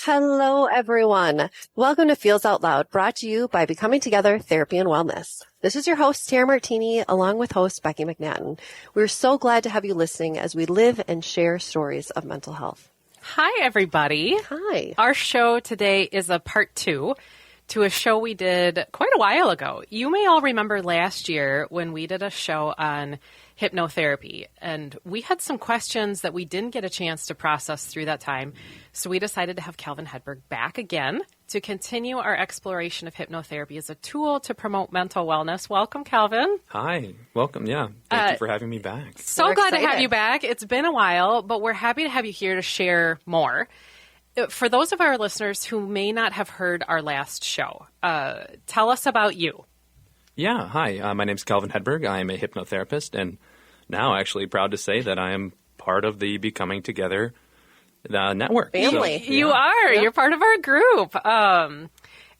Hello, everyone. Welcome to Feels Out Loud, brought to you by Becoming Together Therapy and Wellness. This is your host, Tara Martini, along with host Becky McNattin. We're so glad to have you listening as we live and share stories of mental health. Hi, everybody. Hi. Our show today is a part 2 to a show we did quite a while ago. You may all remember last year when we did a show on hypnotherapy, and we had some questions that we didn't get a chance to process through that time. So we decided to have Calvin Hedberg back again to continue our exploration of hypnotherapy as a tool to promote mental wellness. Welcome, Calvin. Hi. Welcome. Yeah. Thank you for having me back. So glad to have you back. It's been a while, but we're happy to have you here to share more. For those of our listeners who may not have heard our last show, tell us about you. Yeah. Hi. My name's Calvin Hedberg. I am a hypnotherapist, and now actually proud to say that I am part of the Becoming Together network. Family. So, You are. You're part of our group.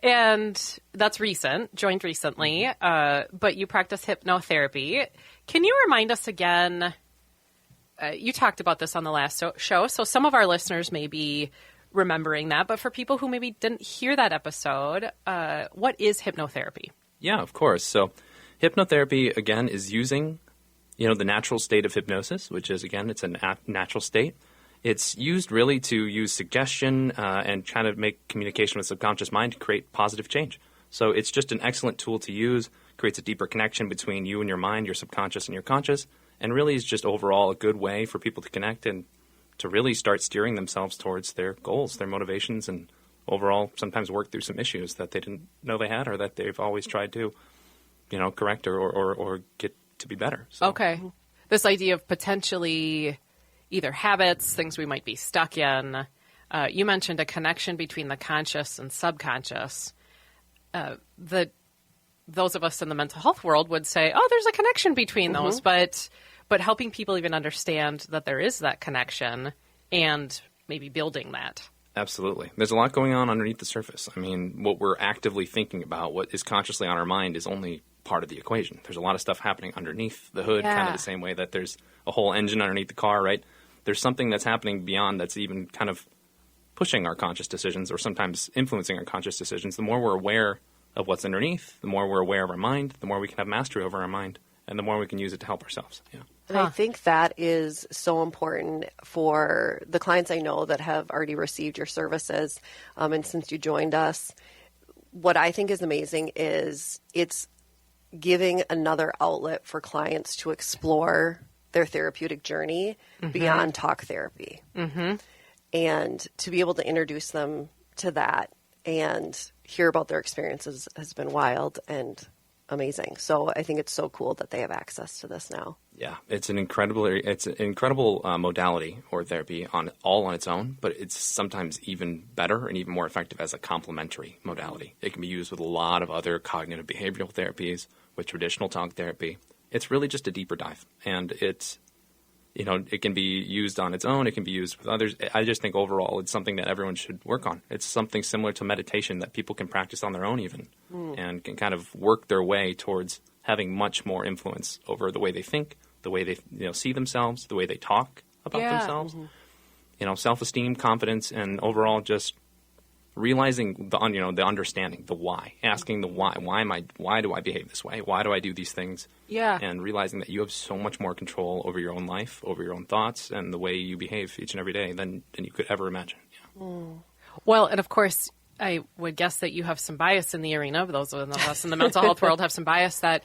And that's recent, joined recently, but you practice hypnotherapy. Can you remind us again, you talked about this on the last show, so some of our listeners may be remembering that, but for people who maybe didn't hear that episode, what is hypnotherapy? Yeah, of course. So hypnotherapy, again, is using, the natural state of hypnosis, which is, again, it's a natural state. It's used really to use suggestion and kind of make communication with subconscious mind to create positive change. So it's just an excellent tool to use, creates a deeper connection between you and your mind, your subconscious and your conscious, and really is just overall a good way for people to connect and to really start steering themselves towards their goals, their motivations, and overall sometimes work through some issues that they didn't know they had or that they've always tried to, correct or get to be better. So. Okay. This idea of potentially either habits, things we might be stuck in. You mentioned a connection between the conscious and subconscious. Those of us in the mental health world would say, oh, there's a connection between those, but helping people even understand that there is that connection and maybe building that. Absolutely. There's a lot going on underneath the surface. I mean, what we're actively thinking about, what is consciously on our mind is only part of the equation. There's a lot of stuff happening underneath the hood, kind of the same way that there's a whole engine underneath the car, right? There's something that's happening beyond that's even kind of pushing our conscious decisions or sometimes influencing our conscious decisions. The more we're aware of what's underneath, the more we're aware of our mind, the more we can have mastery over our mind, and the more we can use it to help ourselves. Yeah. And I think that is so important for the clients I know that have already received your services. And since you joined us, what I think is amazing is it's giving another outlet for clients to explore their therapeutic journey beyond talk therapy. And to be able to introduce them to that and hear about their experiences has been wild and amazing. So I think it's so cool that they have access to this now. Yeah, it's an incredible modality or therapy on its own, but it's sometimes even better and even more effective as a complementary modality. It can be used with a lot of other cognitive behavioral therapies, with traditional talk therapy. It's really just a deeper dive, and it can be used on its own. It can be used with others. I just think overall it's something that everyone should work on. It's something similar to meditation that people can practice on their own even and can kind of work their way towards having much more influence over the way they think, the way they see themselves, the way they talk about themselves. Self-esteem, confidence, and overall just realizing the understanding, the why, asking the why. Why do I behave this way? Why do I do these things? Yeah. And realizing that you have so much more control over your own life, over your own thoughts, and the way you behave each and every day than you could ever imagine. Yeah. Well, and of course, I would guess that you have some bias in the arena. Those of us in the mental health world have some bias that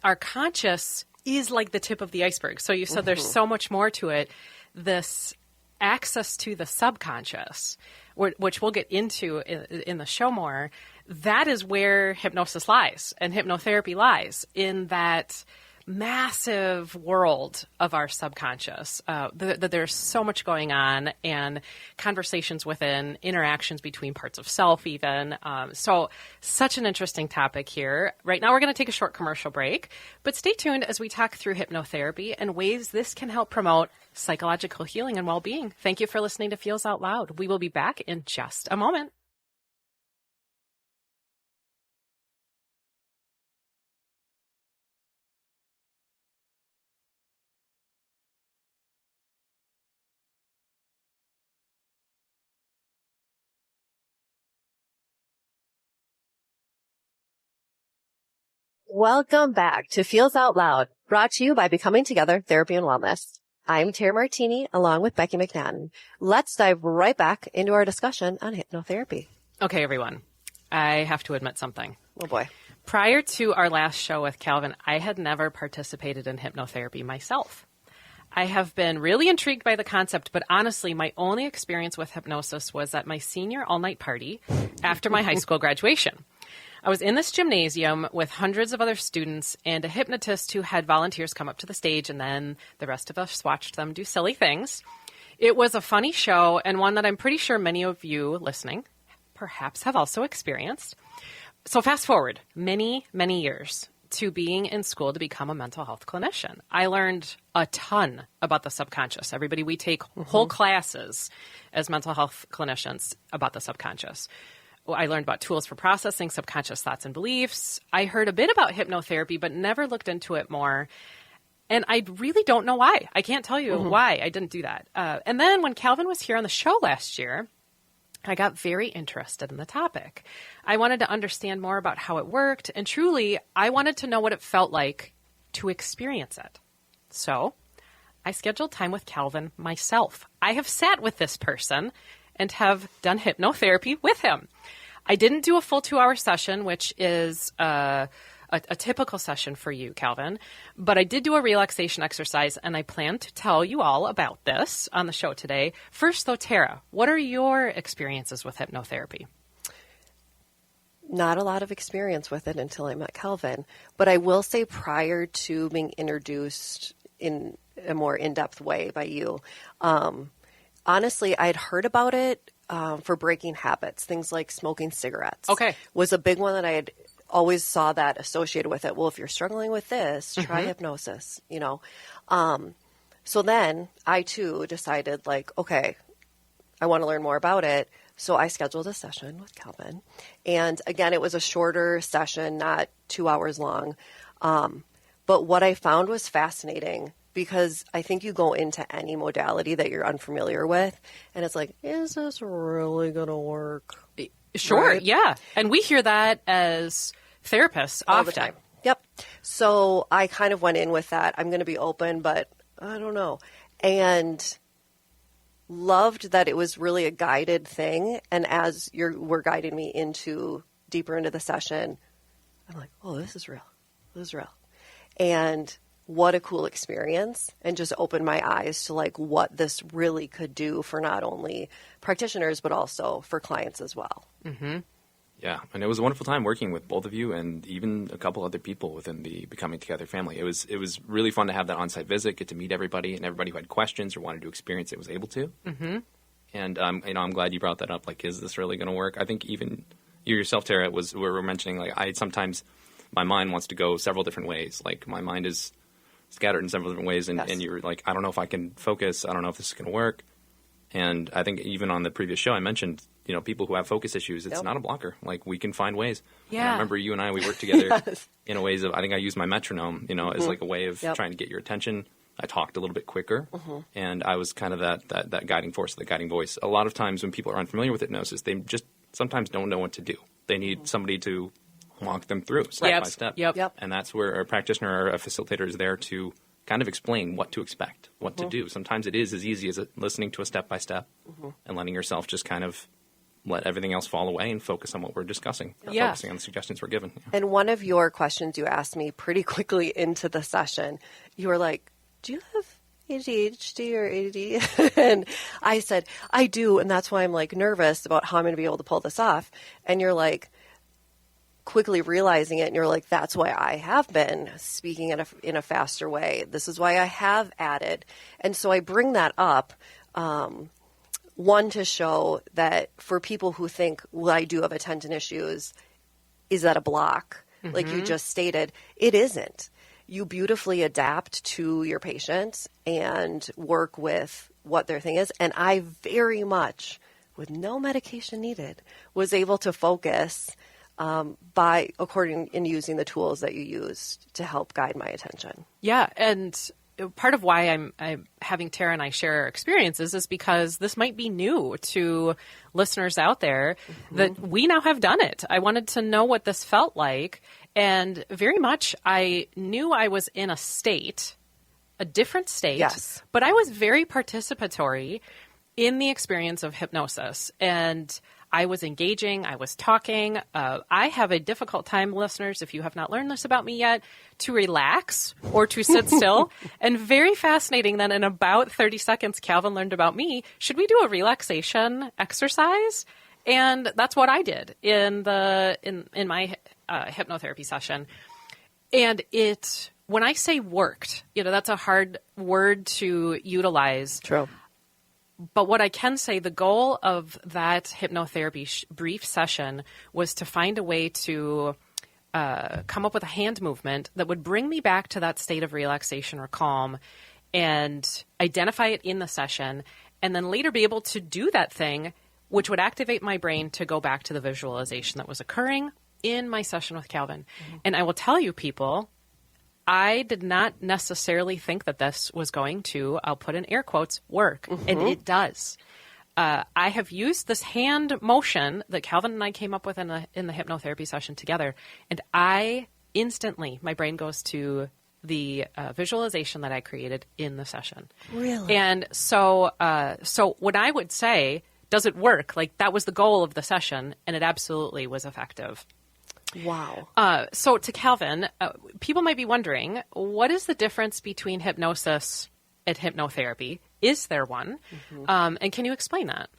our conscious is like the tip of the iceberg. So you said there's so much more to it. This access to the subconscious, which we'll get into in the show more, that is where hypnosis lies and hypnotherapy lies, in that massive world of our subconscious. There's so much going on, and conversations within, interactions between parts of self even. So such an interesting topic here. Right now we're going to take a short commercial break, but stay tuned as we talk through hypnotherapy and ways this can help promote psychological healing and well-being. Thank you for listening to Feels Out Loud. We will be back in just a moment. Welcome back to Feels Out Loud, brought to you by Becoming Together Therapy and Wellness. I'm Tara Martini, along with Becky McNattin. Let's dive right back into our discussion on hypnotherapy. Okay, everyone. I have to admit something. Oh, boy. Prior to our last show with Calvin, I had never participated in hypnotherapy myself. I have been really intrigued by the concept, but honestly, my only experience with hypnosis was at my senior all-night party after my high school graduation. I was in this gymnasium with hundreds of other students and a hypnotist who had volunteers come up to the stage, and then the rest of us watched them do silly things. It was a funny show, and one that I'm pretty sure many of you listening perhaps have also experienced. So fast forward many, many years to being in school to become a mental health clinician. I learned a ton about the subconscious. Everybody, we take whole classes as mental health clinicians about the subconscious. I learned about tools for processing subconscious thoughts and beliefs. I heard a bit about hypnotherapy, but never looked into it more. And I really don't know why. I can't tell you why I didn't do that. And then when Calvin was here on the show last year, I got very interested in the topic. I wanted to understand more about how it worked. And truly, I wanted to know what it felt like to experience it. So I scheduled time with Calvin myself. I have sat with this person and have done hypnotherapy with him. I didn't do a full 2-hour session, which is a typical session for you, Calvin, but I did do a relaxation exercise, and I plan to tell you all about this on the show today. First, though, Tara, what are your experiences with hypnotherapy? Not a lot of experience with it until I met Calvin, but I will say prior to being introduced in a more in-depth way by you, honestly, I'd heard about it for breaking habits, things like smoking cigarettes. Okay. Was a big one that I had always saw that associated with it. Well, if you're struggling with this, try hypnosis, you know. So then I, too, decided, like, okay, I want to learn more about it. So I scheduled a session with Calvin. And, again, it was a shorter session, not 2 hours long. But what I found was fascinating, because I think you go into any modality that you're unfamiliar with, and it's like, is this really going to work? Sure, right? Yeah. And we hear that as therapists All often. the time. Yep. So I kind of went in with that. I'm going to be open, but I don't know. And loved that it was really a guided thing. And as you were guiding me deeper into the session, I'm like, oh, this is real. This is real. And what a cool experience, and just opened my eyes to like what this really could do for not only practitioners, but also for clients as well. Mm-hmm. Yeah, and it was a wonderful time working with both of you and even a couple other people within the Becoming Together family. It was really fun to have that on-site visit, get to meet everybody, and everybody who had questions or wanted to experience it was able to. Mm-hmm. And I'm glad you brought that up. Like, is this really going to work? I think even you yourself, Tara, we were mentioning, like, my mind wants to go several different ways. Like, my mind is scattered in several different ways, and, Yes. and you're like, I don't know if I can focus. I don't know if this is going to work. And I think even on the previous show, I mentioned, people who have focus issues, it's not a blocker. Like, we can find ways. Yeah. And I remember you and I, we worked together Yes. in a ways of, I think I used my metronome, as like a way of trying to get your attention. I talked a little bit quicker, and I was kind of that guiding force, the guiding voice. A lot of times when people are unfamiliar with hypnosis, they just sometimes don't know what to do. They need somebody to walk them through step by step. Yep. And that's where a practitioner or a facilitator is there to kind of explain what to expect, what to do. Sometimes it is as easy as listening to a step-by-step and letting yourself just kind of let everything else fall away and focus on what we're discussing, focusing on the suggestions we're given. Yeah. And one of your questions you asked me pretty quickly into the session, you were like, do you have ADHD or ADD? And I said, I do. And that's why I'm like nervous about how I'm going to be able to pull this off. And you're like, quickly realizing it, and you're like, that's why I have been speaking in a faster way. This is why I have added. And so I bring that up, one, to show that for people who think, well, I do have attention issues, is that a block? Like you just stated, it isn't. You beautifully adapt to your patient and work with what their thing is. And I very much, with no medication needed, was able to focus in using the tools that you used to help guide my attention. Yeah, and part of why I'm having Tara and I share our experiences is because this might be new to listeners out there that we now have done it. I wanted to know what this felt like, And very much I knew I was in a different state. Yes. But I was very participatory in the experience of hypnosis. And I was engaging. I was talking. I have a difficult time, listeners, if you have not learned this about me yet, to relax or to sit still. And very fascinating that in about 30 seconds, Calvin learned about me. Should we do a relaxation exercise? And that's what I did in my hypnotherapy session. And when I say worked, that's a hard word to utilize. True. But what I can say, the goal of that hypnotherapy brief session was to find a way to come up with a hand movement that would bring me back to that state of relaxation or calm and identify it in the session, and then later be able to do that thing, which would activate my brain to go back to the visualization that was occurring in my session with Calvin. Mm-hmm. And I will tell you, people, I did not necessarily think that this was going to, I'll put in air quotes, work. Mm-hmm. And it does. I have used this hand motion that Calvin and I came up with in the hypnotherapy session together. And I instantly, my brain goes to the visualization that I created in the session. Really? And so when I would say, does it work? Like, that was the goal of the session, and it absolutely was effective. Wow. So to Calvin, people might be wondering, what is the difference between hypnosis and hypnotherapy? Is there one? Mm-hmm. And can you explain that?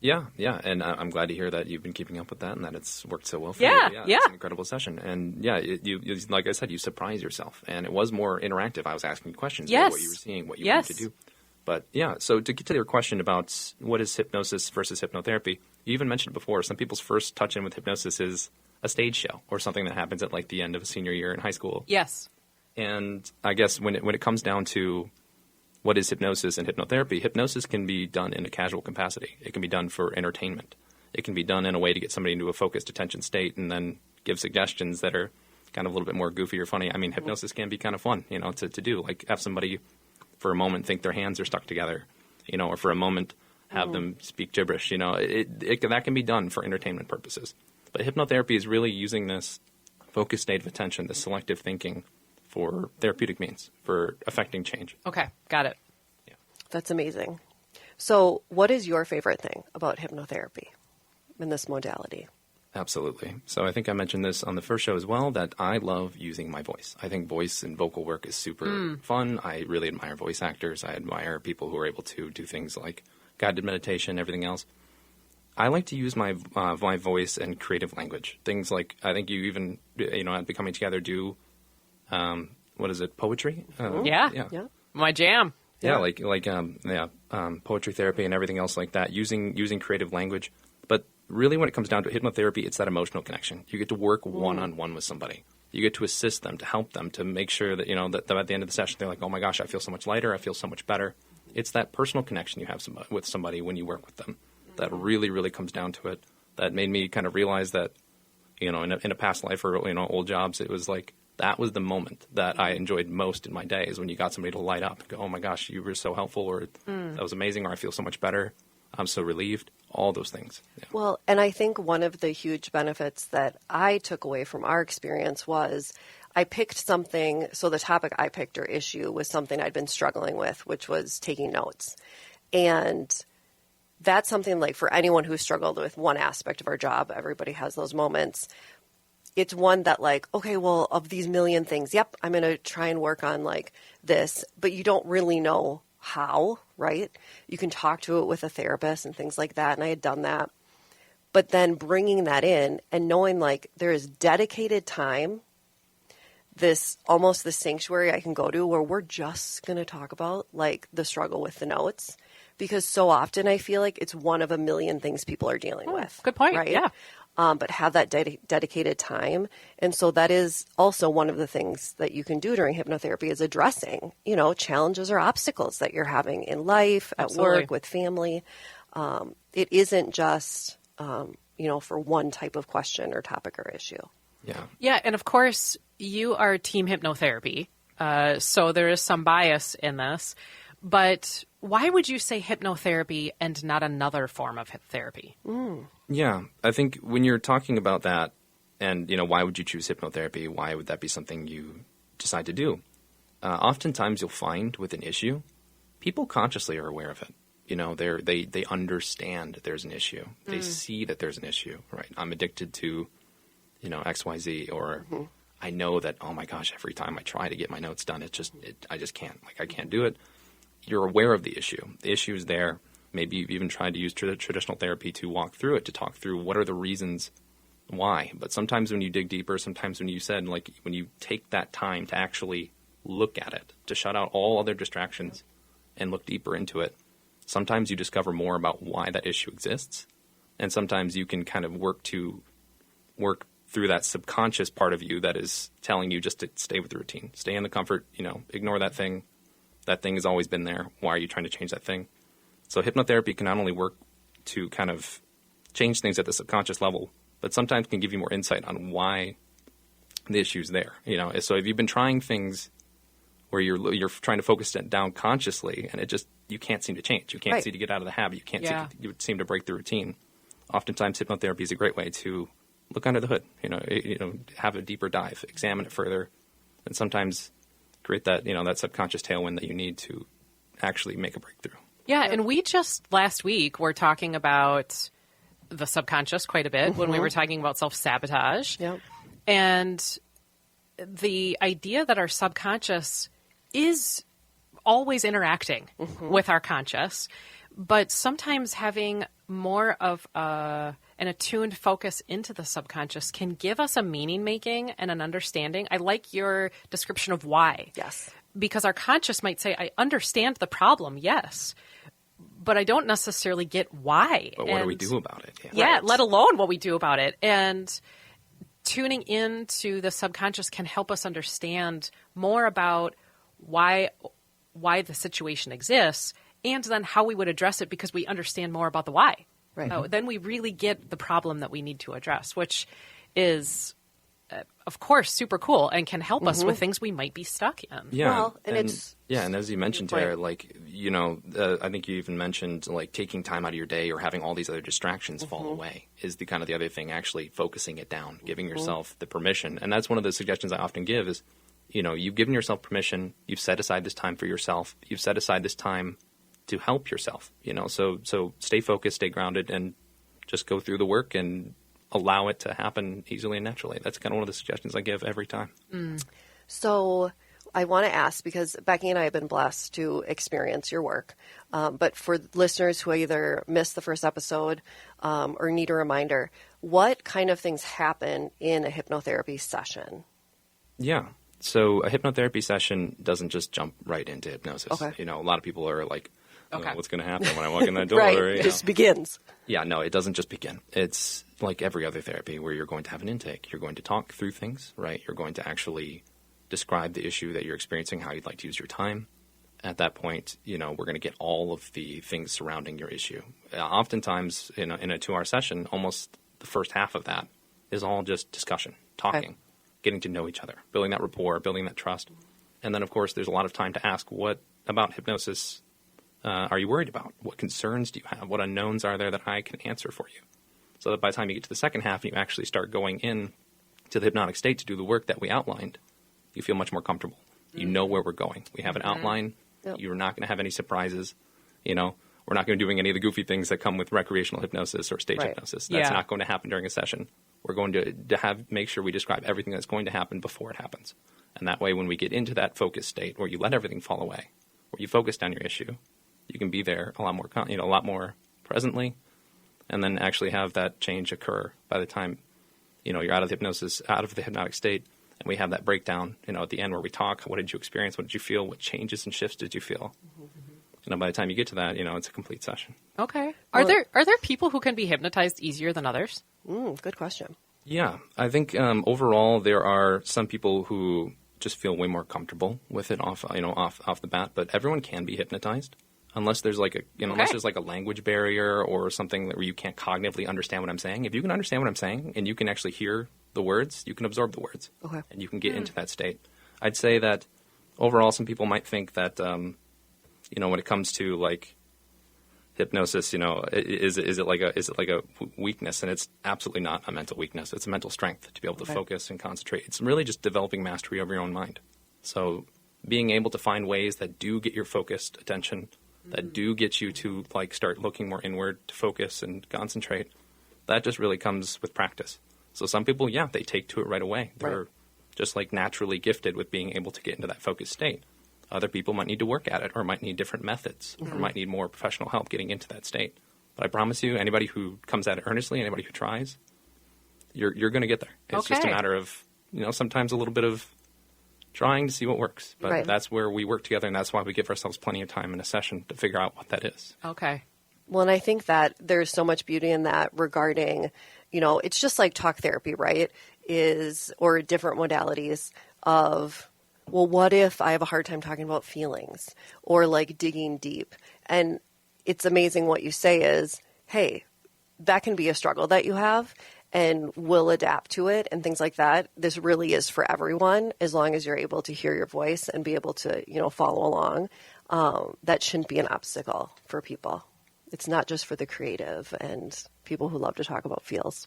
Yeah. And I'm glad to hear that you've been keeping up with that and that it's worked so well for you. Yeah. It's an incredible session. And you like I said, you surprised yourself. And it was more interactive. I was asking you questions about what you were seeing, what you wanted to do. But yeah, so to get to your question about what is hypnosis versus hypnotherapy, you even mentioned before, some people's first touch in with hypnosis is a stage show or something that happens at like the end of a senior year in high school. Yes. And I guess when it comes down to what is hypnosis and hypnotherapy, hypnosis can be done in a casual capacity. It can be done for entertainment. It can be done in a way to get somebody into a focused attention state and then give suggestions that are kind of a little bit more goofy or funny. I mean, hypnosis can be kind of fun, to do. Like have somebody for a moment think their hands are stuck together, or for a moment have them speak gibberish. That can be done for entertainment purposes. But hypnotherapy is really using this focused state of attention, this selective thinking for therapeutic means, for affecting change. Okay, got it. Yeah. That's amazing. So what is your favorite thing about hypnotherapy in this modality? Absolutely. So I think I mentioned this on the first show as well, that I love using my voice. I think voice and vocal work is super fun. I really admire voice actors. I admire people who are able to do things like guided meditation, everything else. I like to use my voice and creative language. Things like, I think you even, at Becoming Together do, poetry? Yeah. My jam. Yeah, poetry therapy and everything else like that, using creative language. But really when it comes down to hypnotherapy, it's that emotional connection. You get to work one-on-one with somebody. You get to assist them, to help them, to make sure that, that at the end of the session, they're like, oh my gosh, I feel so much lighter. I feel so much better. It's that personal connection you have with somebody when you work with them. That really, really comes down to it. That made me kind of realize that, in a past life or, old jobs, it was like that was the moment that I enjoyed most in my day is when you got somebody to light up and go, oh my gosh, you were so helpful, or that was amazing, or I feel so much better. I'm so relieved. All those things. Yeah. Well, and I think one of the huge benefits that I took away from our experience was I picked something. So the topic I picked or issue was something I'd been struggling with, which was taking notes. And that's something like for anyone who struggled with one aspect of our job, everybody has those moments. It's one that like, okay, well, of these million things, yep, I'm going to try and work on like this, but you don't really know how, right? You can talk to it with a therapist and things like that. And I had done that. But then bringing that in and knowing like there is dedicated time, this almost the sanctuary I can go to where we're just going to talk about like the struggle with the notes. Because so often I feel like it's one of a million things people are dealing with. Good point. Right? Yeah. But have that dedicated time. And so that is also one of the things that you can do during hypnotherapy is addressing, challenges or obstacles that you're having in life, at work, with family. It isn't just, for one type of question or topic or issue. Yeah. Yeah. And of course, you are team hypnotherapy. So there is some bias in this. But why would you say hypnotherapy and not another form of therapy? Yeah, I think when you're talking about that, And, why would you choose hypnotherapy? Why would that be something you decide to do? Oftentimes you'll find with an issue, people consciously are aware of it. They understand there's an issue. They see that there's an issue, right? I'm addicted to, XYZ, or I know that, oh my gosh, every time I try to get my notes done, I just can't. Like, I can't do it. You're aware of the issue. The issue is there. Maybe you've even tried to use traditional therapy to walk through it, to talk through what are the reasons why. But sometimes when you dig deeper, sometimes when you take that time to actually look at it, to shut out all other distractions and look deeper into it, sometimes you discover more about why that issue exists. And sometimes you can kind of work through that subconscious part of you that is telling you just to stay with the routine, stay in the comfort, ignore that thing. That thing has always been there. Why are you trying to change that thing? So hypnotherapy can not only work to kind of change things at the subconscious level, but sometimes can give you more insight on why the issue is there. So if you've been trying things where you're trying to focus it down consciously, and you can't seem to change. You can't seem to get out of the habit. You seem to break the routine. Oftentimes hypnotherapy is a great way to look under the hood, have a deeper dive, examine it further, and sometimes create that, that subconscious tailwind that you need to actually make a breakthrough. Yeah, and we just last week were talking about the subconscious quite a bit when we were talking about self-sabotage. Yep. And the idea that our subconscious is always interacting with our conscious, but sometimes having more of an attuned focus into the subconscious can give us a meaning making and an understanding. I like your description of why. Yes. Because our conscious might say, I understand the problem, yes, but I don't necessarily get why. But what do we do about it? Yeah, let alone what we do about it. And tuning into the subconscious can help us understand more about why the situation exists, and then how we would address it because we understand more about the why. Right. So then we really get the problem that we need to address, which is, of course, super cool and can help us with things we might be stuck in. Yeah. Well, and it's... Yeah, and as you mentioned, Tara, I think you even mentioned, taking time out of your day or having all these other distractions fall away is the other thing, actually focusing it down, giving yourself the permission. And that's one of the suggestions I often give is, you've given yourself permission, you've set aside this time for yourself, you've set aside this time to help yourself, so stay focused, stay grounded, and just go through the work and allow it to happen easily and naturally. That's kind of one of the suggestions I give every time. So I want to ask, because Becky and I have been blessed to experience your work, but for listeners who either missed the first episode or need a reminder, what kind of things happen in a hypnotherapy session? Yeah. So a hypnotherapy session doesn't just jump right into hypnosis. Okay. A lot of people are like, what's going to happen when I walk in that door? Right, it just begins. Yeah, no, it doesn't just begin. It's like every other therapy where you're going to have an intake. You're going to talk through things, right? You're going to actually describe the issue that you're experiencing, how you'd like to use your time. At that point, we're going to get all of the things surrounding your issue. Oftentimes, in a 2-hour session, almost the first half of that is all just discussion, talking, getting to know each other, building that rapport, building that trust. And then, of course, there's a lot of time to ask, what about hypnosis are you worried about? What concerns do you have? What unknowns are there that I can answer for you? So that by the time you get to the second half and you actually start going in to the hypnotic state to do the work that we outlined, you feel much more comfortable. You know where we're going. We have an outline. Yep. You're not going to have any surprises. We're not going to be doing any of the goofy things that come with recreational hypnosis or stage hypnosis. That's not going to happen during a session. We're going to make sure we describe everything that's going to happen before it happens. And that way, when we get into that focused state where you let everything fall away, where you focus on your issue, you can be there a lot more presently, and then actually have that change occur by the time, you're out of the hypnosis, out of the hypnotic state, and we have that breakdown, at the end where we talk, what did you experience? What did you feel? What changes and shifts did you feel? And by the time you get to that, it's a complete session. Okay. Are there people who can be hypnotized easier than others? Good question. Yeah. I think overall there are some people who just feel way more comfortable with it off the bat, but everyone can be hypnotized. Unless there's unless there's a language barrier or something where you can't cognitively understand what I'm saying. If you can understand what I'm saying and you can actually hear the words, you can absorb the words. Okay. And you can get into that state. I'd say that overall some people might think that, when it comes to hypnosis, is it like a weakness? And it's absolutely not a mental weakness. It's a mental strength to be able to focus and concentrate. It's really just developing mastery over your own mind. So being able to find ways that do get your focused attention, that do get you to start looking more inward, to focus and concentrate, that just really comes with practice. So some people, they take to it right away. They're just naturally gifted with being able to get into that focused state. Other people might need to work at it, or might need different methods, or might need more professional help getting into that state. But I promise you, anybody who comes at it earnestly, anybody who tries, you're going to get there. It's just a matter of, sometimes a little bit of trying to see what works. But that's where we work together, and that's why we give ourselves plenty of time in a session to figure out what that is. Okay. Well, and I think that there's so much beauty in that regarding, it's just like talk therapy, right? Or different modalities of, well, what if I have a hard time talking about feelings or digging deep? And it's amazing what you say is, hey, that can be a struggle that you have, and we'll adapt to it and things like that. This really is for everyone, as long as you're able to hear your voice and be able to, follow along. That shouldn't be an obstacle for people. It's not just for the creative and people who love to talk about feels.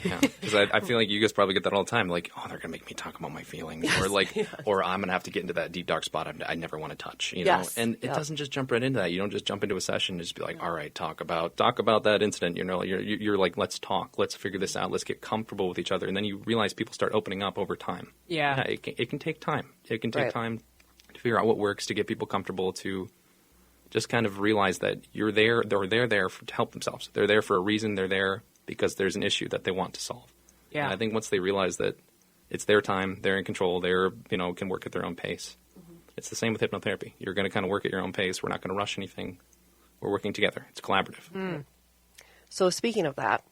Yeah, because I feel like you guys probably get that all the time. They're going to make me talk about my feelings. Yes, or I'm going to have to get into that deep, dark spot I never want to touch. Yes, And it doesn't just jump right into that. You don't just jump into a session and just be all right, talk about that incident. You're let's talk. Let's figure this out. Let's get comfortable with each other. And then you realize people start opening up over time. Yeah. It can take time. It can take time to figure out what works, to get people comfortable, to just kind of realize that they're there to help themselves. They're there for a reason. They're there because there's an issue that they want to solve. Yeah. And I think once they realize that it's their time, they're in control, can work at their own pace. Mm-hmm. It's the same with hypnotherapy. You're going to kind of work at your own pace. We're not going to rush anything. We're working together. It's collaborative. Mm. So speaking of that,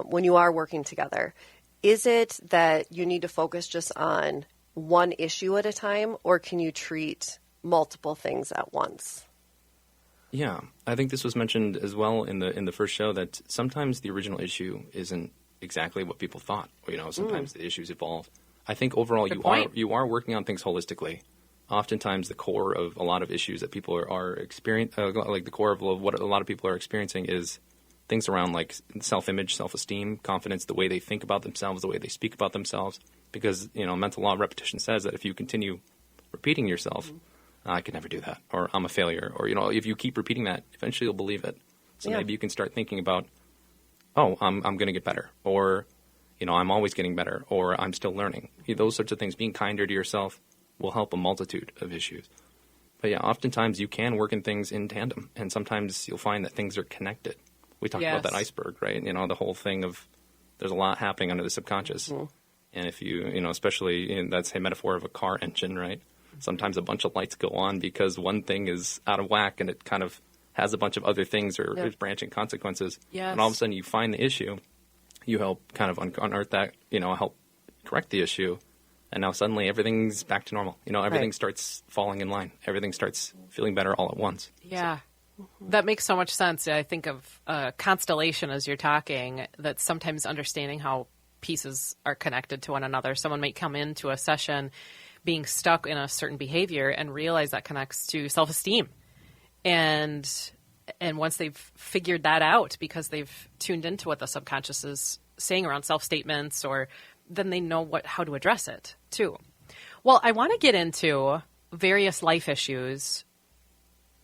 when you are working together, is it that you need to focus just on one issue at a time, or can you treat multiple things at once? Yeah, I think this was mentioned as well in the first show, that sometimes the original issue isn't exactly what people thought. Sometimes the issues evolve. I think overall you are working on things holistically. Oftentimes the core of a lot of issues that people are experiencing, the core of what a lot of people are experiencing, is things around self-image, self-esteem, confidence, the way they think about themselves, the way they speak about themselves. Because mental law of repetition says that if you continue repeating yourself, I could never do that, or I'm a failure, or, if you keep repeating that, eventually you'll believe it. So maybe you can start thinking about, I'm going to get better, or, I'm always getting better, or I'm still learning. Those sorts of things, being kinder to yourself, will help a multitude of issues. But oftentimes you can work in things in tandem, and sometimes you'll find that things are connected. We talked about that iceberg, right? The whole thing of there's a lot happening under the subconscious. Mm-hmm. And if you, especially, that's a metaphor of a car engine, right? Sometimes a bunch of lights go on because one thing is out of whack, and it kind of has a bunch of other things or branching consequences. Yes. And all of a sudden you find the issue, you help kind of unearth that, help correct the issue, and now suddenly everything's back to normal. Everything starts falling in line. Everything starts feeling better all at once. Yeah. That makes so much sense. I think of constellation as you're talking, that sometimes understanding how pieces are connected to one another. Someone might come into a session being stuck in a certain behavior and realize that connects to self-esteem. And once they've figured that out, because they've tuned into what the subconscious is saying around self-statements, or then they know how to address it too. Well, I want to get into various life issues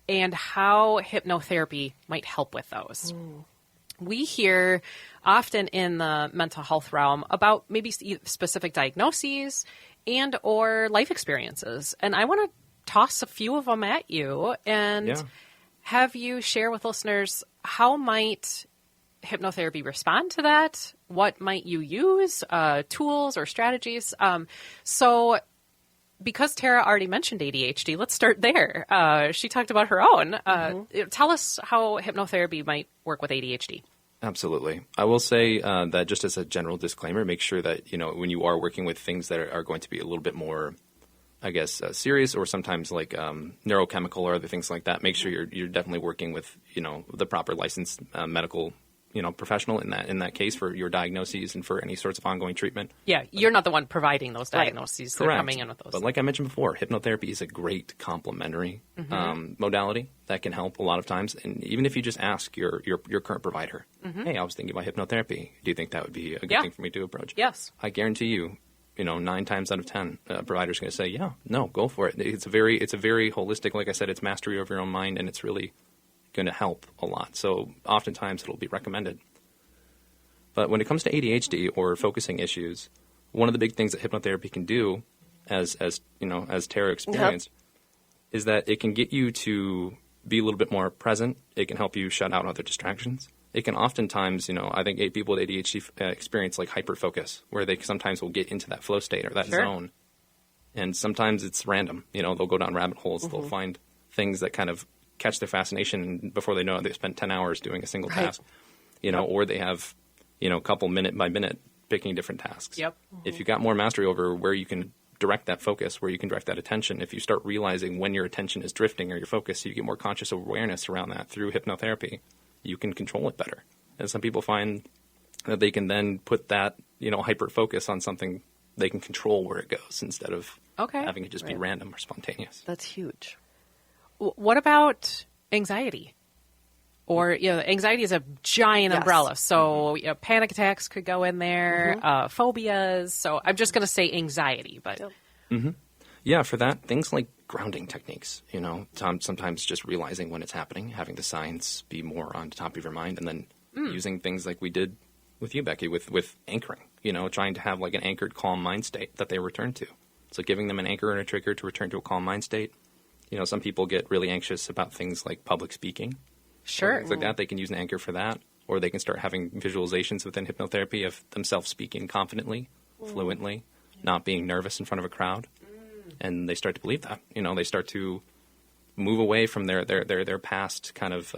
and how hypnotherapy might help with those. We hear often in the mental health realm about maybe specific diagnoses and or life experiences. And I want to toss a few of them at you and have you share with listeners, how might hypnotherapy respond to that? What might you use, tools or strategies? So because Tara already mentioned ADHD, let's start there. She talked about her own. Tell us how hypnotherapy might work with ADHD. Absolutely. I will say that just as a general disclaimer, make sure that, when you are working with things that are going to be a little bit more, I guess, serious, or sometimes like neurochemical or other things like that, make sure you're definitely working with, the proper licensed medical professional in that case for your diagnoses and for any sorts of ongoing treatment. Yeah, you're not the one providing those diagnoses. They're Correct. coming in with those. But like I mentioned before, hypnotherapy is a great complementary modality that can help a lot of times. And even if you just ask your current provider, hey, I was thinking about hypnotherapy. Do you think that would be a good thing for me to approach? Yes. I guarantee you, 9 times out of 10, providers are going to say, yeah, no, go for it. It's a very holistic, like I said, it's mastery of your own mind, and it's really going to help a lot. So oftentimes it'll be recommended. But when it comes to ADHD or focusing issues, one of the big things that hypnotherapy can do, as Tara experienced, is that it can get you to be a little bit more present. It can help you shut out other distractions. It can oftentimes, I think people with ADHD experience like hyperfocus, where they sometimes will get into that flow state or that zone. And sometimes it's random. They'll go down rabbit holes. They'll find things that kind of catch their fascination, and before they know it, they've spent 10 hours doing a single task, or they have, a couple minute by minute picking different tasks. Yep. If you got more mastery over where you can direct that focus, where you can direct that attention, if you start realizing when your attention is drifting or your focus, so you get more conscious awareness around that through hypnotherapy, you can control it better. And some people find that they can then put that, hyper focus on something, they can control where it goes instead of having it just be random or spontaneous. That's huge. What about anxiety? Or, anxiety is a giant umbrella. So, panic attacks could go in there, phobias. So I'm just going to say anxiety, but. Yeah, for that, things like grounding techniques, sometimes just realizing when it's happening, having the signs be more on top of your mind, and then using things like we did with you, Becky, with anchoring, trying to have like an anchored, calm mind state that they return to. So giving them an anchor and a trigger to return to a calm mind state. Some people get really anxious about things like public speaking. Sure. Things like that. They can use an anchor for that. Or they can start having visualizations within hypnotherapy of themselves speaking confidently, fluently, not being nervous in front of a crowd. And they start to believe that. They start to move away from their past kind of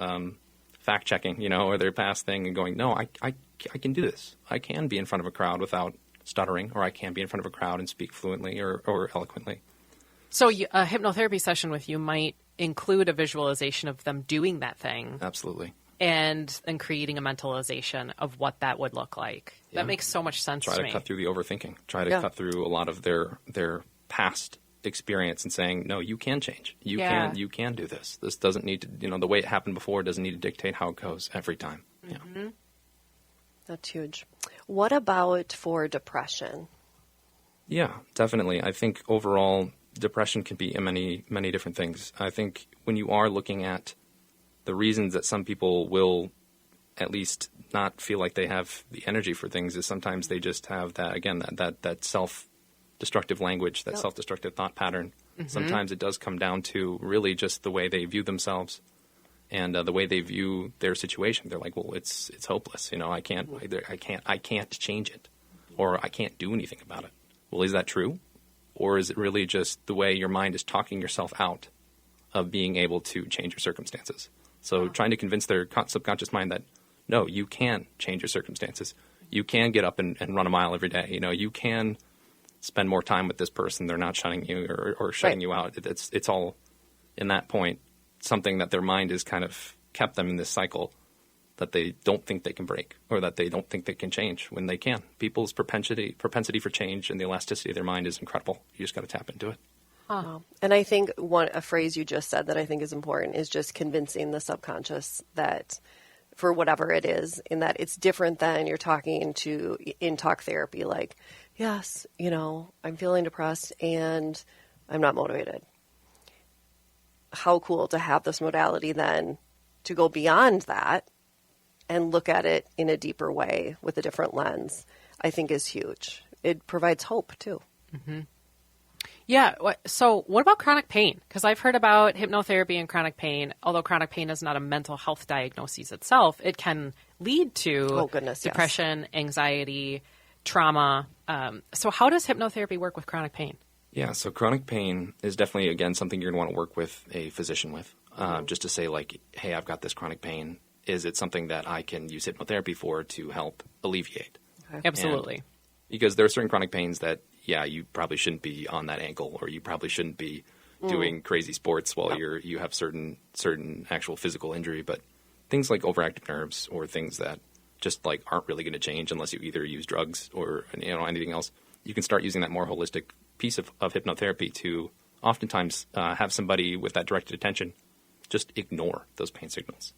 fact-checking, or their past thing and going, no, I can do this. I can be in front of a crowd without stuttering, or I can be in front of a crowd and speak fluently or eloquently. So a hypnotherapy session with you might include a visualization of them doing that thing. Absolutely. And creating a mentalization of what that would look like. Yeah. That makes so much sense to me. Try to cut through the overthinking. Try to cut through a lot of their past experience and saying, no, you can change. You can do this. This doesn't need to, the way it happened before doesn't need to dictate how it goes every time. Mm-hmm. Yeah. That's huge. What about for depression? Yeah, definitely. I think overall depression can be many, many different things. I think when you are looking at the reasons that some people will at least not feel like they have the energy for things is sometimes they just have that, again, that self-destructive language, that self-destructive thought pattern. Mm-hmm. Sometimes it does come down to really just the way they view themselves and the way they view their situation. They're like, well, it's hopeless. I can't change it, or I can't do anything about it. Well, is that true? Or is it really just the way your mind is talking yourself out of being able to change your circumstances? So trying to convince their subconscious mind that, no, you can change your circumstances. You can get up and run a mile every day. You can spend more time with this person. They're not shutting you or shutting you out. It's all, in that point, something that their mind has kind of kept them in this cycle that they don't think they can break or that they don't think they can change when they can. People's propensity for change and the elasticity of their mind is incredible. You just got to tap into it. Huh. And I think a phrase you just said that I think is important is just convincing the subconscious that for whatever it is, in that it's different than you're talking to in talk therapy, like, yes, I'm feeling depressed and I'm not motivated. How cool to have this modality then to go beyond that and look at it in a deeper way with a different lens, I think is huge. It provides hope too. Mm-hmm. Yeah. So what about chronic pain? Because I've heard about hypnotherapy and chronic pain. Although chronic pain is not a mental health diagnosis itself, it can lead to depression, anxiety, trauma. So how does hypnotherapy work with chronic pain? Yeah, so chronic pain is definitely, again, something you're going to want to work with a physician with. Just to say, like, hey, I've got this chronic pain. Is it something that I can use hypnotherapy for to help alleviate? Okay. Absolutely. And because there are certain chronic pains that, you probably shouldn't be on that ankle, or you probably shouldn't be doing crazy sports while you have certain actual physical injury. But things like overactive nerves or things that just like aren't really going to change unless you either use drugs or anything else. You can start using that more holistic piece of hypnotherapy to oftentimes have somebody with that directed attention just ignore those pain signals.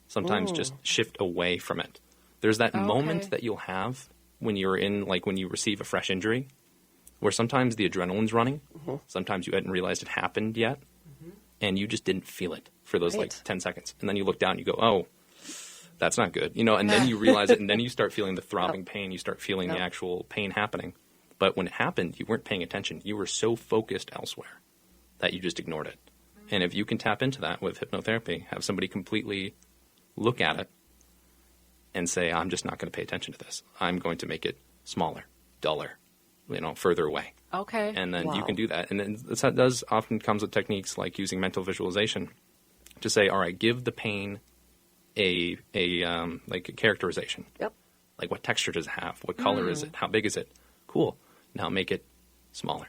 Sometimes just shift away from it. There's that moment that you'll have when you're when you receive a fresh injury, where sometimes the adrenaline's running. Sometimes you hadn't realized it happened yet, and you just didn't feel it for those 10 seconds. And then you look down and you go, oh, that's not good. And then you realize it, and then you start feeling the throbbing pain. You start feeling the actual pain happening. But when it happened, you weren't paying attention. You were so focused elsewhere that you just ignored it. And if you can tap into that with hypnotherapy, have somebody completely look at it and say, I'm just not going to pay attention to this. I'm going to make it smaller, duller, further away. Okay. And then you can do that. And then that does often comes with techniques like using mental visualization to say, all right, give the pain a characterization. Yep. Like, what texture does it have? What color is it? How big is it? Cool. Now make it smaller.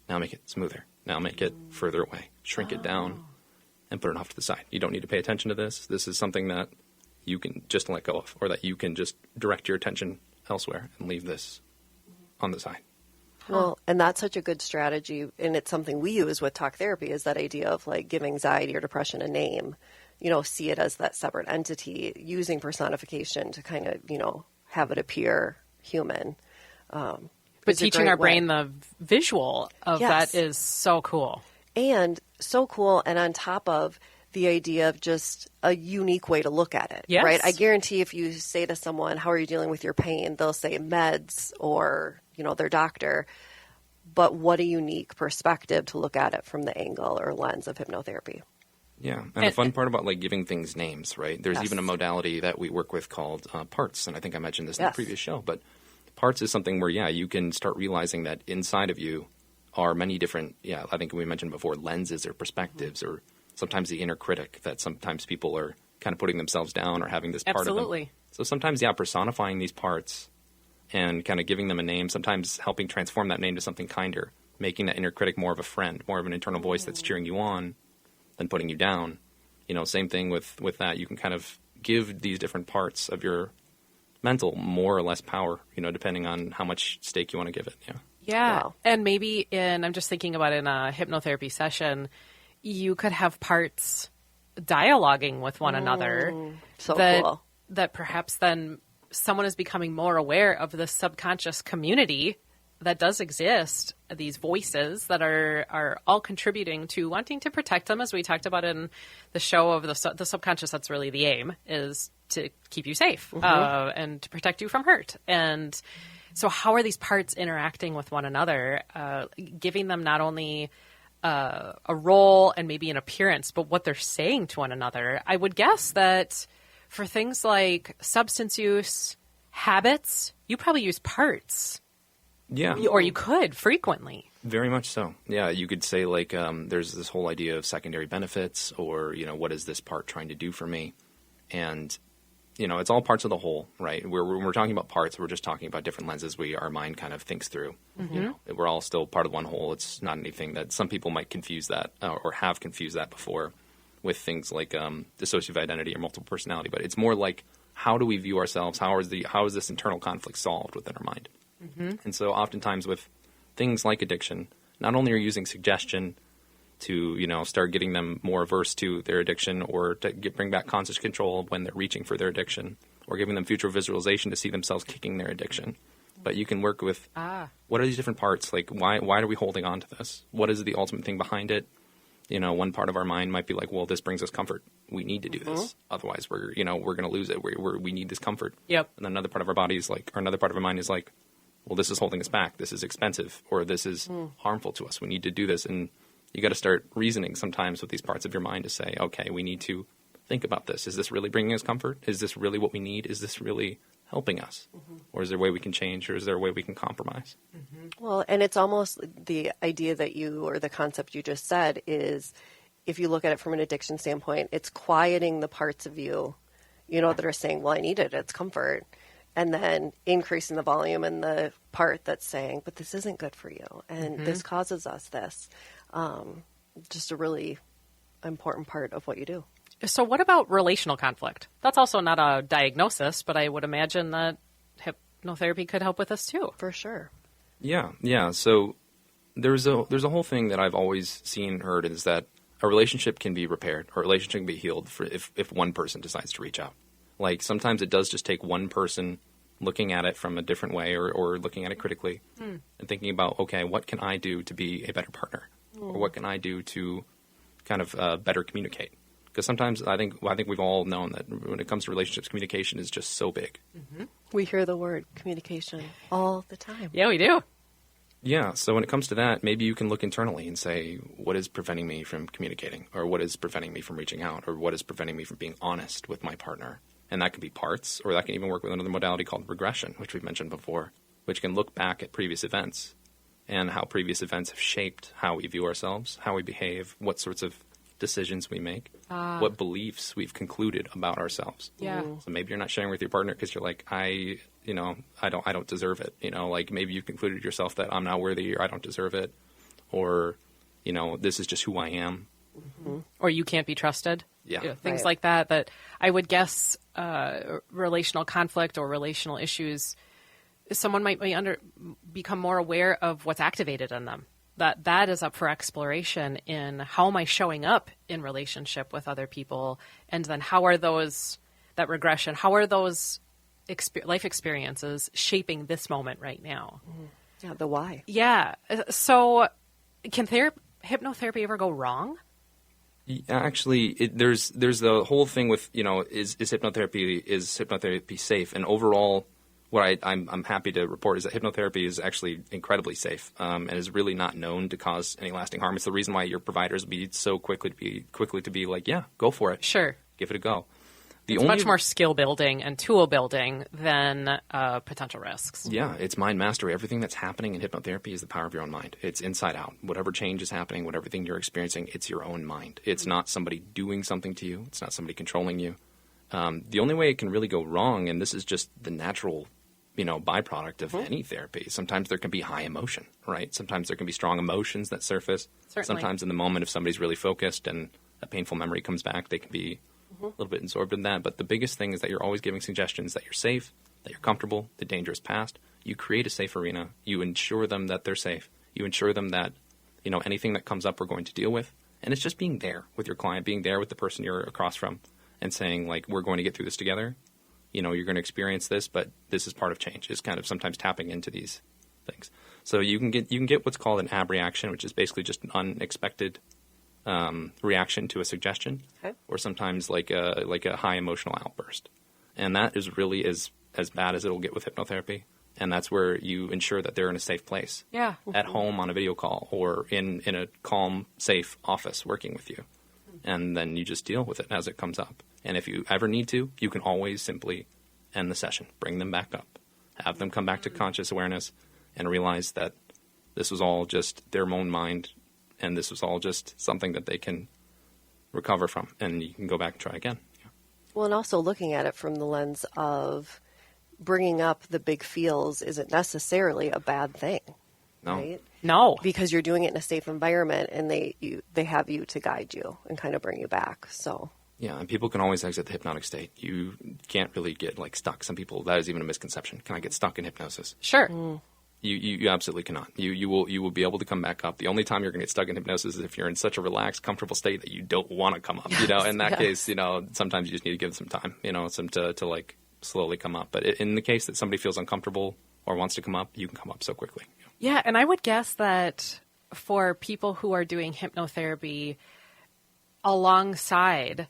Now make it smoother. Now make it further away. Shrink it down and put it off to the side. You don't need to pay attention to this. This is something that you can just let go of, or that you can just direct your attention elsewhere and leave this on the side. Well, and that's such a good strategy, and it's something we use with talk therapy, is that idea of like give anxiety or depression a name, see it as that separate entity, using personification to kind of, have it appear human. But teaching our brain the visual of that is so cool. And so cool. And on top of the idea of just a unique way to look at it, right? I guarantee if you say to someone, how are you dealing with your pain? They'll say meds or, their doctor. But what a unique perspective to look at it from the angle or lens of hypnotherapy. Yeah. And the fun part about giving things names, right? There's even a modality that we work with called parts. And I think I mentioned this in the previous show, but parts is something where, you can start realizing that inside of you are many different, I think we mentioned before, lenses or perspectives, or sometimes the inner critic that sometimes people are kind of putting themselves down or having this part of them. So sometimes, personifying these parts and kind of giving them a name, sometimes helping transform that name to something kinder, making that inner critic more of a friend, more of an internal voice that's cheering you on than putting you down. Same thing with that. You can kind of give these different parts of your mental more or less power, depending on how much stake you want to give it. Yeah. Wow. And maybe I'm just thinking about in a hypnotherapy session, you could have parts dialoguing with one another. So cool. That perhaps then someone is becoming more aware of the subconscious community that does exist, these voices that are all contributing to wanting to protect them, as we talked about in the show of the subconscious. That's really the aim, is to keep you safe and to protect you from hurt. And so how are these parts interacting with one another, giving them not only a role and maybe an appearance, but what they're saying to one another? I would guess that for things like substance use, habits, you probably use parts. Yeah. Or you could frequently. Very much so. Yeah, you could say there's this whole idea of secondary benefits, or, what is this part trying to do for me? And, it's all parts of the whole, right? When we're talking about parts, we're just talking about different lenses our mind kind of thinks through. We're all still part of one whole. It's not anything that some people might confuse that or have confused that before with things like dissociative identity or multiple personality. But it's more like, how do we view ourselves? How is this internal conflict solved within our mind? And so oftentimes with things like addiction, not only are you using suggestion to, start getting them more averse to their addiction, or to bring back conscious control when they're reaching for their addiction, or giving them future visualization to see themselves kicking their addiction. But you can work with what are these different parts? Like, why are we holding on to this? What is the ultimate thing behind it? One part of our mind might be like, well, this brings us comfort. We need to do this. Otherwise, we're going to lose it. We need this comfort. Yep. And then another part of our body is like, or another part of our mind is like, well, this is holding us back. This is expensive, or this is harmful to us. We need to do this. And you got to start reasoning sometimes with these parts of your mind to say, okay, we need to think about this. Is this really bringing us comfort? Is this really what we need? Is this really helping us? Or is there a way we can change, or is there a way we can compromise? Well, and it's almost the idea that or the concept you just said is, if you look at it from an addiction standpoint, it's quieting the parts of you, that are saying, well, I need it. It's comfort. And then increasing the volume in the part that's saying, but this isn't good for you, and this causes us this. Just a really important part of what you do. So what about relational conflict? That's also not a diagnosis, but I would imagine that hypnotherapy could help with this too. For sure. Yeah. So there's a whole thing that I've always seen and heard is that a relationship can be repaired or a relationship can be healed if one person decides to reach out. Like sometimes it does just take one person looking at it from a different way or looking at it critically and thinking about, okay, what can I do to be a better partner? Or what can I do to kind of better communicate? Because sometimes I think we've all known that when it comes to relationships, communication is just so big. Mm-hmm. We hear the word communication all the time. Yeah, we do. Yeah, so when it comes to that, maybe you can look internally and say, what is preventing me from communicating? Or what is preventing me from reaching out? Or what is preventing me from being honest with my partner? And that can be parts, or that can even work with another modality called regression, which we've mentioned before, which can look back at previous events and how previous events have shaped how we view ourselves, how we behave, what sorts of decisions we make, what beliefs we've concluded about ourselves. Yeah. So maybe you're not sharing with your partner because you're like, I don't deserve it. Like maybe you concluded yourself that I'm not worthy or I don't deserve it, or this is just who I am. Mm-hmm. Or you can't be trusted. Yeah. Things like that I would guess relational conflict or relational issues, someone might become more aware of what's activated in them. That is up for exploration in how am I showing up in relationship with other people, and then how are those life experiences shaping this moment right now? Mm-hmm. Yeah, the why. Yeah. So can hypnotherapy ever go wrong? Actually, there's the whole thing with, is hypnotherapy safe? And overall, what I'm happy to report is that hypnotherapy is actually incredibly safe and is really not known to cause any lasting harm. It's the reason why your providers be so quickly to be like, yeah, go for it. Sure. Give it a go. It's much more skill building and tool building than potential risks. Yeah, it's mind mastery. Everything that's happening in hypnotherapy is the power of your own mind. It's inside out. Whatever change is happening, whatever thing you're experiencing, it's your own mind. It's not somebody doing something to you. It's not somebody controlling you. The only way it can really go wrong, and this is just the natural byproduct of any therapy. Sometimes there can be high emotion, right? Sometimes there can be strong emotions that surface. Certainly. Sometimes in the moment, if somebody's really focused and a painful memory comes back, they can be a little bit absorbed in that. But the biggest thing is that you're always giving suggestions that you're safe, that you're comfortable, the danger is past. You create a safe arena. You ensure them that they're safe. You ensure them that, anything that comes up we're going to deal with. And it's just being there with your client, being there with the person you're across from and saying, like, we're going to get through this together. You're going to experience this, but this is part of change. It's kind of sometimes tapping into these things. So you can get what's called an abreaction, which is basically just an unexpected reaction to a suggestion, or sometimes like a high emotional outburst. And that is really as bad as it'll get with hypnotherapy. And that's where you ensure that they're in a safe place. Yeah. At home on a video call or in a calm, safe office working with you. And then you just deal with it as it comes up. And if you ever need to, you can always simply end the session, bring them back up, have them come back to conscious awareness and realize that this was all just their own mind and this was all just something that they can recover from. And you can go back and try again. Yeah. Well, and also looking at it from the lens of bringing up the big feels isn't necessarily a bad thing. No. Right? No. Because you're doing it in a safe environment and they have you to guide you and kind of bring you back. So yeah, and people can always exit the hypnotic state. You can't really get stuck. Some people, that is even a misconception. Can I get stuck in hypnosis? Sure. You absolutely cannot. You will be able to come back up. The only time you're going to get stuck in hypnosis is if you're in such a relaxed, comfortable state that you don't want to come up. In that case, sometimes you just need to give them some time. To slowly come up. But in the case that somebody feels uncomfortable or wants to come up, you can come up so quickly. Yeah, and I would guess that for people who are doing hypnotherapy alongside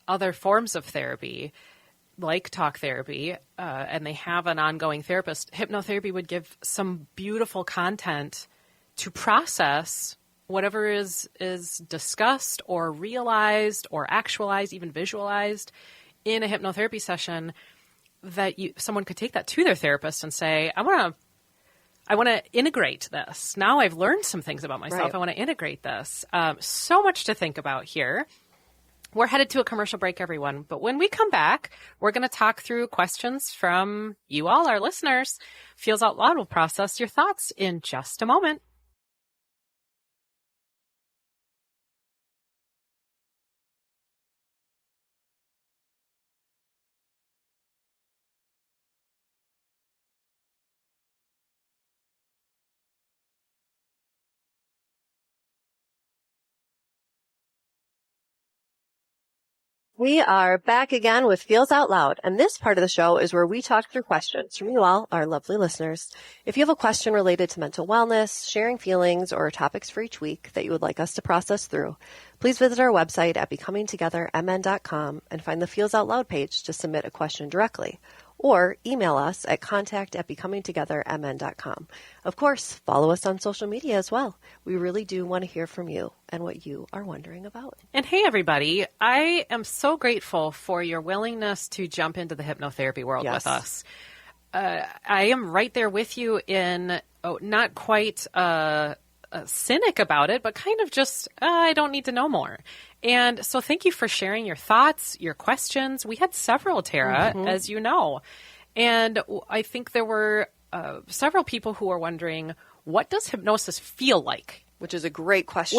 other forms of therapy, like talk therapy, and they have an ongoing therapist, hypnotherapy would give some beautiful content to process whatever is discussed or realized or actualized, even visualized in a hypnotherapy session, that someone could take that to their therapist and say, I want to integrate this. Now I've learned some things about myself. Right. I want to integrate this. So much to think about here. We're headed to a commercial break, everyone. But when we come back, we're going to talk through questions from you all, our listeners. Feels Out Loud will process your thoughts in just a moment. We are back again with Feels Out Loud, and this part of the show is where we talk through questions from you all, our lovely listeners. If you have a question related to mental wellness, sharing feelings, or topics for each week that you would like us to process through, please visit our website at becomingtogethermn.com and find the Feels Out Loud page to submit a question directly, or email us at contact@becomingtogethermn.com. Of course, follow us on social media as well. We really do want to hear from you and what you are wondering about. And hey, everybody, I am so grateful for your willingness to jump into the hypnotherapy world with us. I am right there with you in not quite a cynic about it, but kind of just, I don't need to know more. And so thank you for sharing your thoughts, your questions. We had several, Tara, as you know. And I think there were several people who were wondering, what does hypnosis feel like? Which is a great question.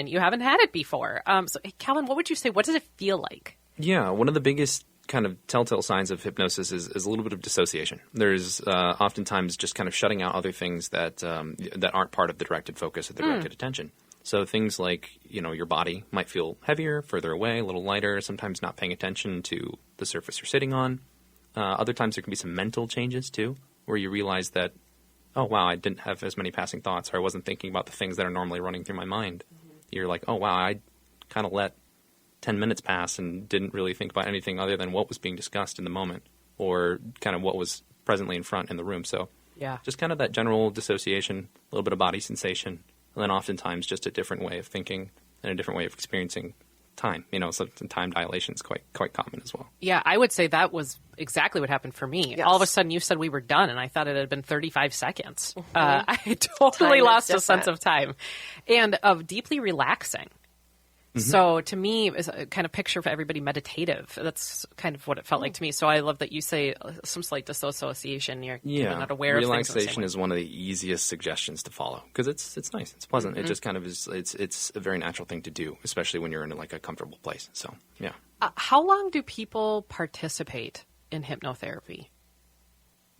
You haven't had it before. So, hey, Calvin, what would you say? What does it feel like? Yeah, one of the biggest kind of telltale signs of hypnosis is a little bit of dissociation. There's oftentimes just kind of shutting out other things that aren't part of the directed focus or the directed attention. So things like, your body might feel heavier, further away, a little lighter, sometimes not paying attention to the surface you're sitting on. Other times there can be some mental changes too, where you realize that, oh, wow, I didn't have as many passing thoughts, or I wasn't thinking about the things that are normally running through my mind. You're like, oh, wow, I kind of let 10 minutes pass and didn't really think about anything other than what was being discussed in the moment, or kind of what was presently in front in the room. So just kind of that general dissociation, a little bit of body sensation, and then oftentimes just a different way of thinking and a different way of experiencing time. So time dilation is quite common as well. Yeah, I would say that was exactly what happened for me. Yes. All of a sudden you said we were done, and I thought it had been 35 seconds. I totally lost a sense of time and of deeply relaxing. So to me, it's a kind of picture for everybody meditative. That's kind of what it felt like to me. So I love that you say some slight dissociation. You're not aware of things. Relaxation is one of the easiest suggestions to follow because it's nice, it's pleasant. It just kind of is. It's a very natural thing to do, especially when you're in like a comfortable place. So yeah. How long do people participate in hypnotherapy?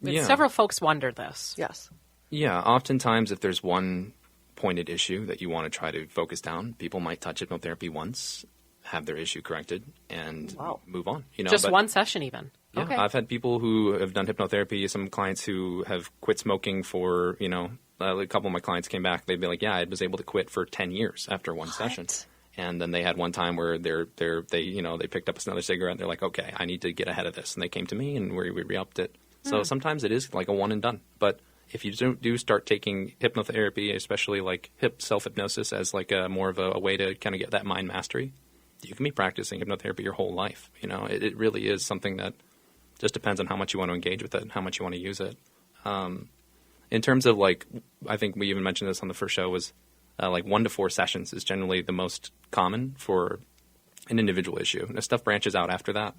Several folks wonder this. Yes. Yeah. Oftentimes, if there's one pointed issue that you want to try to focus down, people might touch hypnotherapy once, have their issue corrected, and move on. Just one session even. Yeah, okay. I've had people who have done hypnotherapy, some clients who have quit smoking for, a couple of my clients came back, they'd be like, yeah, I was able to quit for 10 years after one session. And then they had one time where they picked up another cigarette and they're like, okay, I need to get ahead of this. And they came to me and we re-upped it. So sometimes it is like a one and done. But if you do start taking hypnotherapy, especially like self-hypnosis as like more of a way to kind of get that mind mastery, you can be practicing hypnotherapy your whole life. It really is something that just depends on how much you want to engage with it and how much you want to use it. In terms of like, I think we even mentioned this on the first show, was like 1 to 4 sessions is generally the most common for an individual issue. And if stuff branches out after that,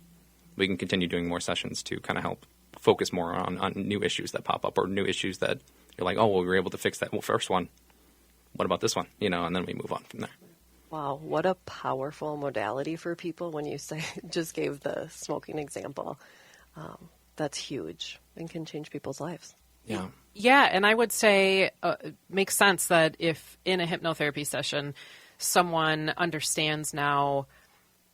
we can continue doing more sessions to kind of help focus more on new issues that pop up or new issues that you're like, oh, well, we were able to fix that first one. What about this one? And then we move on from there. Wow, what a powerful modality for people when you just gave the smoking example. That's huge and can change people's lives. Yeah. Yeah, and I would say it makes sense that if in a hypnotherapy session someone understands now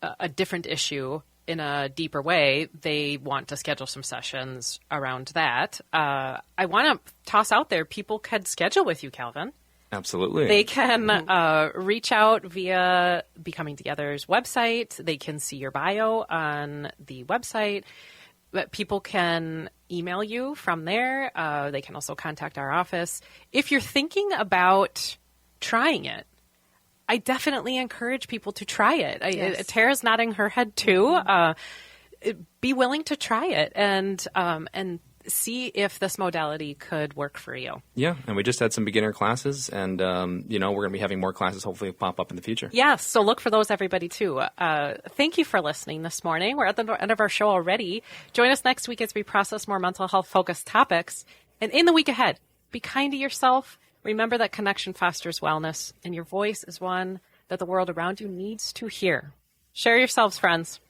a different issue in a deeper way, they want to schedule some sessions around that. I want to toss out there, people could schedule with you, Calvin. Absolutely. They can reach out via Becoming Together's website. They can see your bio on the website. But people can email you from there. They can also contact our office. If you're thinking about trying it, I definitely encourage people to try it. Yes. Tara's nodding her head too. Be willing to try it and see if this modality could work for you. Yeah, and we just had some beginner classes, and we're going to be having more classes hopefully pop up in the future. Yes, so look for those, everybody, too. Thank you for listening this morning. We're at the end of our show already. Join us next week as we process more mental health-focused topics. And in the week ahead, be kind to yourself. Remember that connection fosters wellness, and your voice is one that the world around you needs to hear. Share yourselves, friends.